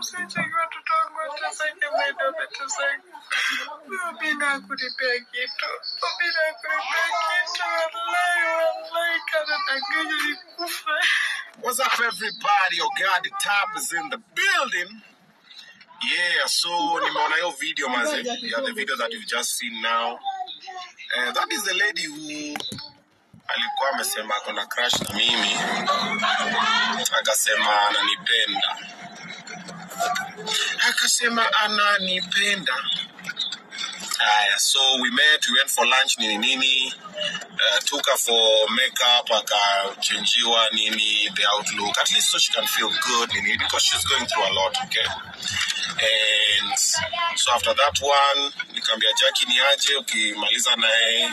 Usicheke watoto wangu watasaidia maendeleo watasaidia. Bila kunipea kitu. Bila kunipea kitu. Wallahi kana tanganya nikufa. What's up, everybody? Your guy, the top is in the building. Yeah, so nimeona hiyo video maze. Yeah, the video that you've just seen now. That is the lady who alikuwa amesema akona crush na mimi. Akasema ananipenda. So we met, we went for lunch, nini, took her for makeup, akachangiwa nini, the outlook, at least so she can feel good, nini, because she's going through a lot, okay? And so after that one, nikamwambia Jackie ni aje, ukimaliza naye,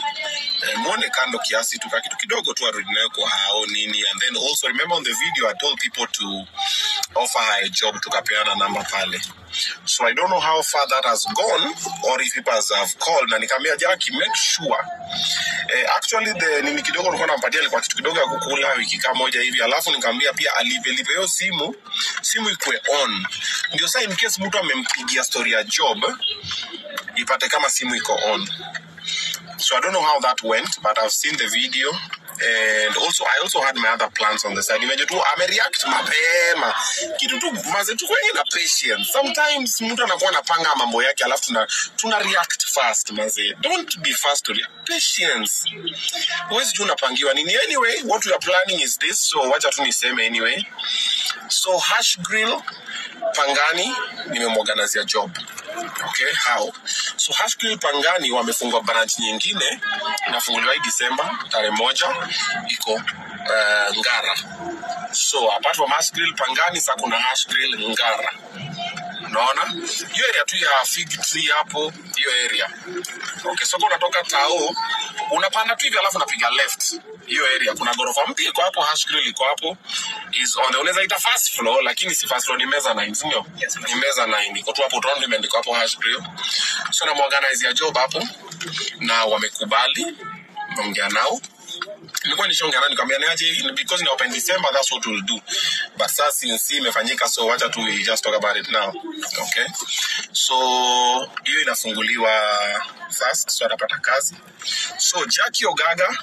muone kando kiasi tu kitu kidogo tu arudi nayo kwa hao nini. And then also remember on the video I told people to offer her a job, tukapeana number pale. So I don't know how far that has gone or if people have called. Na nikamwambia Jackie, make sure actually the nini kidogo nilikuwa nampatia alikuwa kitu kidogo ya kukula wiki kama moja hivi, alafu nikamwambia pia alipe hiyo simu ikue on, ndio sasa in case mtu amempigia story ya job ipate kama simu iko on. So I don't know how that went, but I've seen the video. And also I also had my other plans on the side. Imagine tu amereact mapema. Kitu tu maze tu kwenye na patience. Sometimes mtu anakuwa anapanga mambo yake alafu tuna react fast maze. Don't be fast to react. Patience. Huwezi tu unapangiwa nini. Anyway, what we are planning is this. So wacha tu niseme anyway. So Hash Grill Pangani nimemorganizia job. Okay, how? So Hash Grill Pangani wamefungua branch nyingine inafunguliwa hii December tarehe 1 iko Ngara. So apart from Hash Grill Pangani sasa kuna Hash Grill Ngara. Unaona? Hiyo area tu ya Fig Tree hapo, hiyo area. Okay, so unatoka Tao, unapanda tu hivi alafu unapiga left. Hiyo area kuna gorofa mpya iko hapo, Hash Grill iko hapo. Is on the unaweza ita first floor lakini si first floor, ni mezzanine, sio? Yes, ni mezzanine. Iko tu hapo round imeandikwa hapo Hash Grill. So na organize ya job hapo na wamekubali. Naongea nao. Nilikuwa nishongea nani nikamwambia niaje because ni open December, that's what we'll do. But sasa since imefanyika, so wacha tu we just talk about it now. Okay? So hiyo inafunguliwa first, so atapata kazi. So Jackie Ogaga,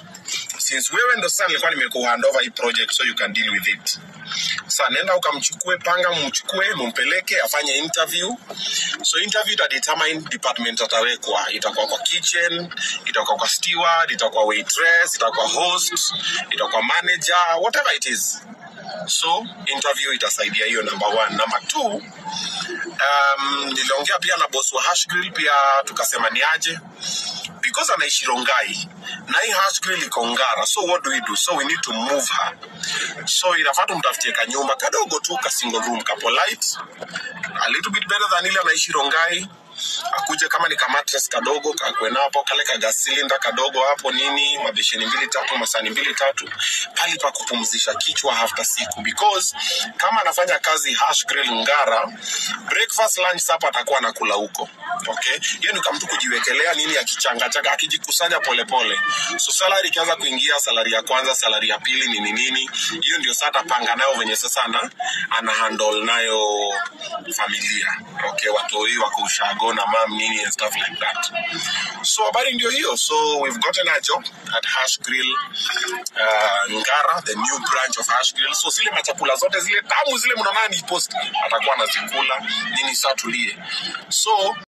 since wewe ndo sasa nilikuwa nimekuhand over hii project so you can deal with it. Sasa nenda ukamchukue, panga mchukue, mumpeleke afanye interview. So interview ita determine department atawekwa. Itakuwa kwa kitchen, itakuwa kwa steward, itakuwa waitress, itakuwa host, itakuwa manager, whatever it is. So interview itasaidia hiyo number 1. Number 2, niliongea pia na boss wa Hash Grill pia tukasema ni aje because anaishi Rongai na hii Hash Grill iko Ngara. So what do we do? So we need to move her. So inafaa tumtafutie kanyumba kadogo tu ka single room ka polite, a little bit better than ile anaishi Rongai. Akuje kama ni ka mattress kadogo kakwena hapo, kale ka gas cylinder kadogo hapo nini, mabesheni 2-3, masani 2-3, pali pa kupumzisha kichwa after siku, because kama anafanya kazi Hash Grill Ngara, breakfast lunch supper atakuwa anakula huko. Okay, hiyo ni kama mtu kujiwekelea nini akichanga akijikusanya polepole. So salary ikianza kuingia, salary ya kwanza, salary ya pili nini, hiyo ndio sasa panga nayo venye sasa ana handle nayo familia. Okay, watoi wako ushago na mom nini and stuff like that. So habari ndio hiyo. So we've gotten a job at Hash Grill Ngara, the new branch of Hash Grill. So zile machakula zote zile tamu zile mnaona ni post atakuwa anazikula nini, sasa tulie. So